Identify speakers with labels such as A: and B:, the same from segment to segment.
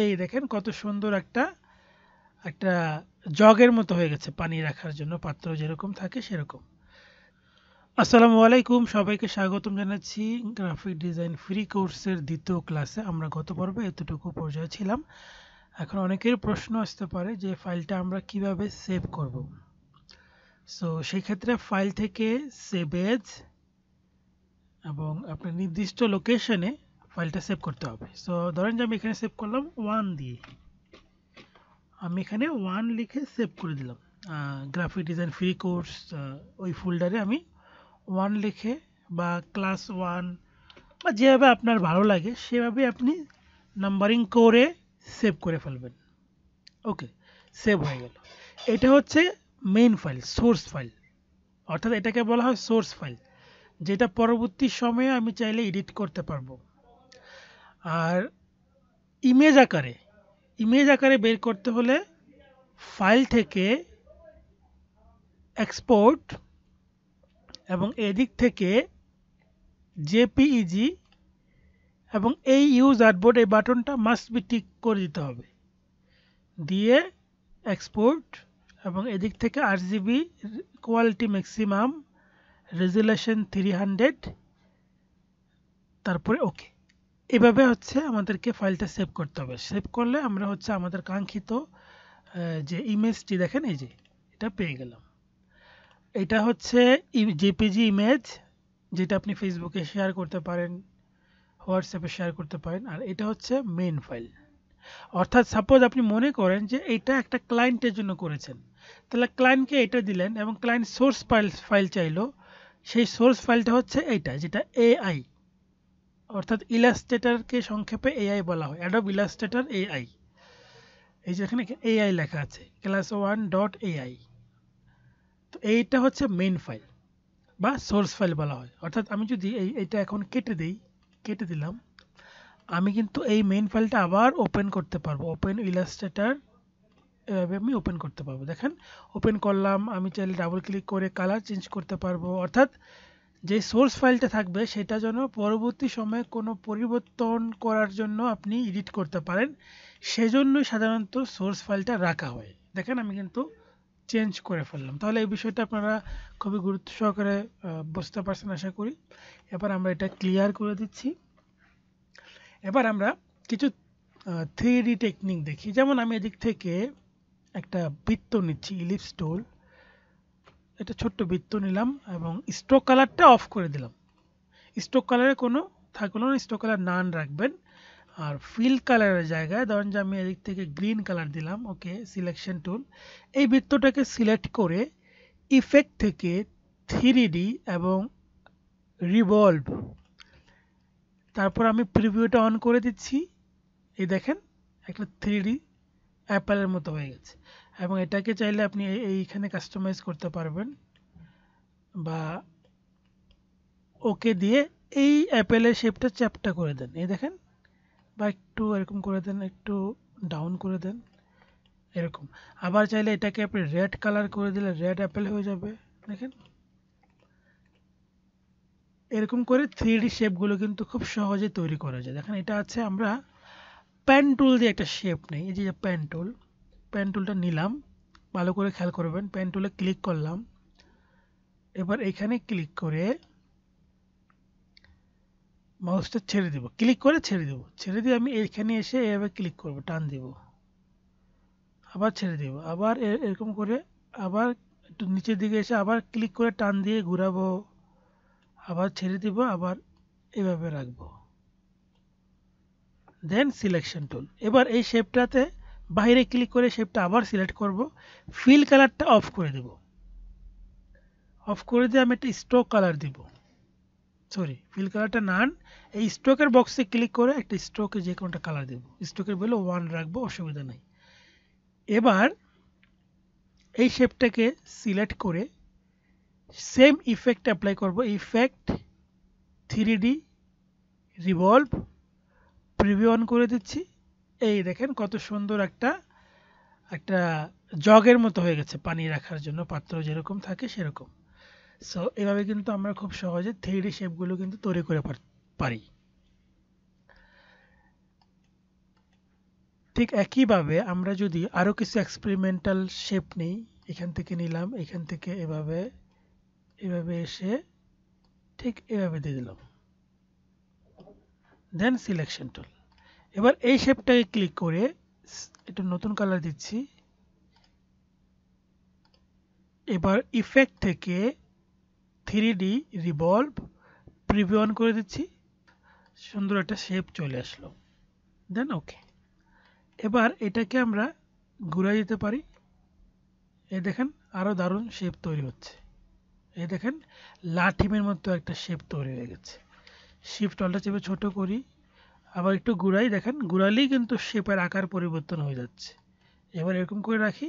A: এই দেখেন কত সুন্দর একটা একটা জগের মতো হয়ে গেছে পানি রাখার জন্য, পাত্র যেরকম থাকে সেরকম। আসসালামু আলাইকুম, সবাইকে স্বাগতম জানাচ্ছি গ্রাফিক ডিজাইন ফ্রি কোর্সের দ্বিতীয় ক্লাসে। আমরা গত পর্বে এতটুকু পর্যায়ে ছিলাম। এখন অনেকের প্রশ্ন আসতে পারে যে ফাইলটা আমরা কিভাবে সেভ করব। সো সেই ক্ষেত্রে ফাইল থেকে সেভ এজ এবং আপনার নির্দিষ্ট লোকেশনে ফাইলটা সেভ করতে হবে। সো ধরেন যে আমি এখানে সেভ করলাম 1 দিয়ে, আমি এখানে 1 লিখে সেভ করে দিলাম। গ্রাফিক ডিজাইন ফ্রি কোর্স ওই ফোল্ডারে আমি 1 লিখে বা ক্লাস 1 বা যেভাবে আপনার ভালো লাগে সেভাবে আপনি নাম্বারিং করে সেভ করে ফেলবেন। ওকে, সেভ হয়ে গেল। এটা হচ্ছে মেইন ফাইল, সোর্স ফাইল, অর্থাৎ এটাকে বলা হয় সোর্স ফাইল, যেটা পরবর্তী সময়ে আমি চাইলে এডিট করতে পারবো। আর ইমেজ আকারে বের করতে হলে ফাইল থেকে এক্সপোর্ট এবং এদিক থেকে জেপিইজি এবং এই ইউজ আর্টবোর্ড এই বাটনটা মাস্ট বি টিক করে দিতে হবে, দিয়ে এক্সপোর্ট এবং এদিক থেকে আরজিবি কোয়ালিটি ম্যাক্সিমাম রেজুলেশন 300, তারপরে ওকে। এভাবে হচ্ছে আমাদেরকে ফাইলটা সেভ করতে হবে। সেভ করলে আমরা হচ্ছে আমাদের কাঙ্ক্ষিত যে ইমেজটি দেখেন এই যে এটা পেয়ে গেলাম। এটা হচ্ছে জেপিজি ইমেজ, যেটা আপনি ফেসবুকে শেয়ার করতে পারেন, হোয়াটসঅ্যাপে শেয়ার করতে পারেন। আর এটা হচ্ছে মেইন ফাইল। অর্থাৎ সাপোজ আপনি মনে করেন যে এটা একটা ক্লায়েন্টের জন্য করেছেন, তাহলে ক্লায়েন্টকে এটা দিলেন এবং ক্লায়েন্ট সোর্স ফাইল চাইলো। সেই সোর্স ফাইলটা হচ্ছে এইটা, যেটা এআই, অর্থাৎ ইলাস্ট্রেটরকে সংক্ষেপে এআই বলা হয়, অ্যাডোব ইলাস্ট্রেটর এআই। এই যে এখানে এআই লেখা আছে, ক্লাস 1 ডট এআই। তো এইটা হচ্ছে মেইন ফাইল বা সোর্স ফাইল বলা হয়। অর্থাৎ আমি যদি এইটা এখন কেটে দিলাম, আমি কিন্তু এই মেইন ফাইলটা আবার ওপেন করতে পারবো। ওপেন ইলাস্ট্রেটর, এভাবে আমি ওপেন করতে পারবো। দেখেন ওপেন করলাম, আমি চাইলে ডাবল ক্লিক করে কালার চেঞ্জ করতে পারবো। অর্থাৎ যে সোর্স ফাইলটা থাকবে সেটা যেন পরবর্তী সময়ে কোনো পরিবর্তন করার জন্য আপনি এডিট করতে পারেন, সেজন্যই সাধারণত সোর্স ফাইলটা রাখা হয়। দেখেন আমি কিন্তু চেঞ্জ করে ফেললাম। তাহলে এই বিষয়টা আপনারা খুবই গুরুত্ব সহকারে বুঝতে পারছেন আশা করি। এবার আমরা এটা ক্লিয়ার করে দিচ্ছি। এবার আমরা কিছু 3D টেকনিক দেখি। যেমন আমি এদিক থেকে একটা বৃত্ত নিচ্ছি, ইলিপস টুল, এটা ছোট্ট বৃত্ত নিলাম এবং স্ট্রোক কালারটা অফ করে দিলাম। স্ট্রোক কালারে কোনো থাকলো না, স্ট্রোক কালার নান রাখবেন। আর ফিল কালারের জায়গায় ধরেন যে আমি এদিক থেকে গ্রিন কালার দিলাম। ওকে, সিলেকশন টুল, এই বৃত্তটাকে সিলেক্ট করে ইফেক্ট থেকে 3D এবং রিভলভ, তারপর আমি প্রিভিউটা অন করে দিচ্ছি। এই দেখেন একটা 3D অ্যাপেলের মতো হয়ে গেছে। এবং এটাকে চাইলে আপনি এইখানে কাস্টমাইজ করতে পারবেন, বা ওকে দিয়ে এই অ্যাপেলের শেপটা চ্যাপটা করে দেন, এই দেখেন, বা একটু এরকম করে দেন, একটু ডাউন করে দেন এরকম। আবার চাইলে এটাকে আপনি রেড কালার করে দিলে রেড অ্যাপেল হয়ে যাবে। দেখেন এরকম করে 3D শেপগুলো কিন্তু খুব সহজে তৈরি করা যায়। দেখেন এটা আছে, আমরা পেন টুল দিয়ে একটা শেপ নেই, এই যে পেন টুলটা নিলাম, ভালো করে খেয়াল করবেন। পেন টুলে ক্লিক করলাম, এবার এখানে ক্লিক করে মাউসটা ছেড়ে দিব, ক্লিক করে ছেড়ে দিয়ে আমি এখানে এসে এভাবে ক্লিক করব, টান দিব, আবার ছেড়ে দিব, আবার এরকম করে আবার একটু নিচের দিকে এসে আবার ক্লিক করে টান দিয়ে ঘুরাবো, আবার ছেড়ে দিব, আবার এভাবে রাখবো। দেন সিলেকশন টুল, এবার এই শেপটাতে বাইরে ক্লিক করে শেপটা আবার সিলেক্ট করব, ফিল কালারটা অফ করে দেব। অফ করে দিয়ে আমি একটা স্ট্রোক কালার দিব, সরি ফিল কালারটা নান, এই স্ট্রোকের বক্সে ক্লিক করে একটা স্ট্রোকে যে কোনোটা কালার দেব, স্ট্রোকের ভ্যালু 1 রাখবো, অসুবিধা নেই। এবার এই শেপটাকে সিলেক্ট করে সেম ইফেক্ট অ্যাপ্লাই করব, effect 3D revolve, preview on করে দিচ্ছি। এই দেখেন কত সুন্দর একটা একটা জগের মতো হয়ে গেছে পানি রাখার জন্য, পাত্র যেরকম থাকে সেরকম। সো এভাবে কিন্তু আমরা খুব সহজে 3D শেপগুলো কিন্তু তৈরি করে পারি। ঠিক একইভাবে আমরা যদি আরো কিছু এক্সপেরিমেন্টাল শেপ নেই, এখান থেকে নিলাম, এখান থেকে এভাবে এভাবে এসে ঠিক এভাবে দিয়ে দিলাম, দেন সিলেকশন টুল। এবার এই শেপটাকে ক্লিক করে এটা নতুন কালার দিচ্ছি। এবার ইফেক্ট থেকে 3D রিভলভ প্রিভিউ অন করে দিচ্ছি, সুন্দর একটা শেপ চলে আসলো, দেন ওকে। এবার এটাকে আমরা ঘুরাই দিতে পারি, এই দেখেন আরো দারুণ শেপ তৈরি হচ্ছে, এই দেখেন লাঠিমের মতো একটা শেপ তৈরি হয়ে গেছে। শিফট অল্টা চেপে ছোট করি, আবার একটু ঘুরাই, দেখেন ঘুরালেই কিন্তু শেপের আকার পরিবর্তন হয়ে যাচ্ছে। এবার এরকম করে রাখি,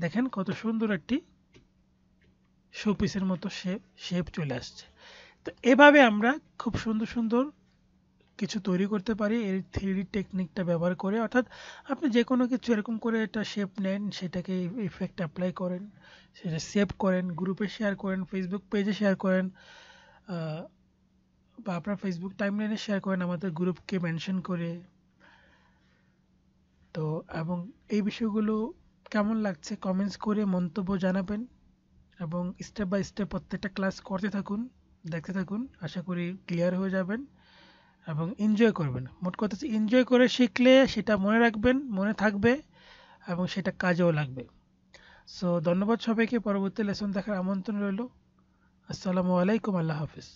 A: দেখেন কত সুন্দর একটি শোপিসের মতো শেপ চলে আসছে। তো এভাবে আমরা খুব সুন্দর সুন্দর কিছু তৈরি করতে পারি এই 3D টেকনিকটা ব্যবহার করে। অর্থাৎ আপনি যে কোনো কিছু এরকম করে একটা শেপ নেন, সেটাকে ইফেক্ট অ্যাপ্লাই করেন, সেটা সেভ করেন, গ্রুপে শেয়ার করেন, ফেসবুক পেজে শেয়ার করেন, বা আপনার ফেসবুক টাইমলাইনে শেয়ার করেন আমাদের গ্রুপকে মেনশন করে। তো এবং এই বিষয়গুলো কেমন লাগছে কমেন্টস করে মন্তব্য জানাবেন, এবং স্টেপ বাই স্টেপ প্রত্যেকটা ক্লাস করতে থাকুন, দেখতে থাকুন, আশা করি ক্লিয়ার হয়ে যাবেন এবং এনজয় করবেন। মোট কথা হচ্ছে এনজয় করে শিখলে সেটা মনে রাখবেন, মনে থাকবে এবং সেটা কাজেও লাগবে। সো ধন্যবাদ সবাইকে, পরবর্তী লেসন দেখার আমন্ত্রণ রইল। আসসালামু আলাইকুম, আল্লাহ হাফিজ।